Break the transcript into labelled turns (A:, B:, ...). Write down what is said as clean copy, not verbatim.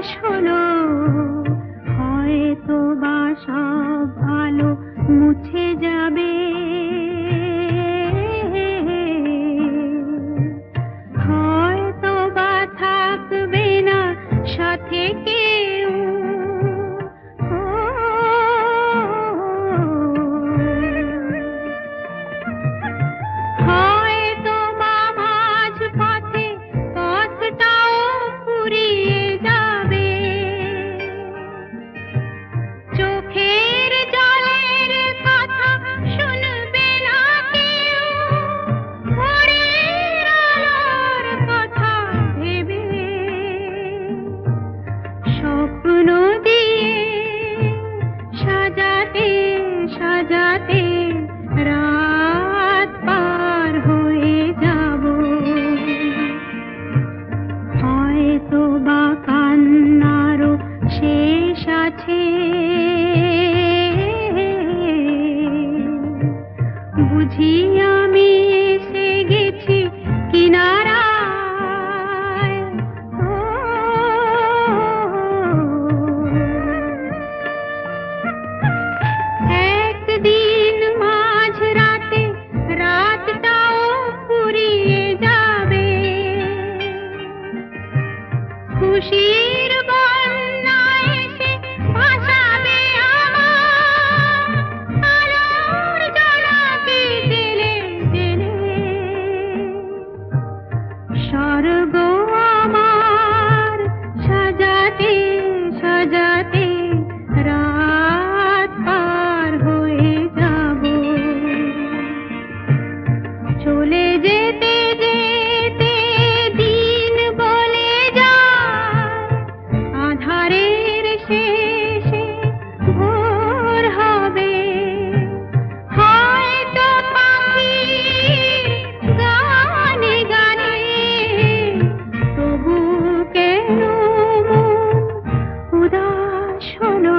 A: উদাস হলো, হয়তো বা সব আলো মুছে যাবে, হয়তো বা থাকবে না সাথে কেউ। হয়তো বা মাঝ পথে পথটাও ফুরিয়ে যাবে, চোখের জলের কথা শুনবে না কেউ, ভোরের আলোর কথা ভেবে স্বপ্ন দিয়ে সাজাতে সাজাতে রাত পার হয়ে যাব। হয়তো বা কান্নারও শেষ আছে, বুঝি আমি এসে গেছি কিনারায়। একদিন মাঝ রাতে রাতটাও ফুরিয়ে যাবে, খুশির বন্যা এসে ভাসাবে আমার, আলোর জোনাকি জেলে জেলে। স্বর্গ আমার সাজাতে সাজাতে রাত পার হয়ে যাব। চলে যেতে যেতে দিন বলে যায়, আধারের শেষে ভোর হবে। হয়তো পাখির গানে গানে তবু কেন মন উদাস হলো।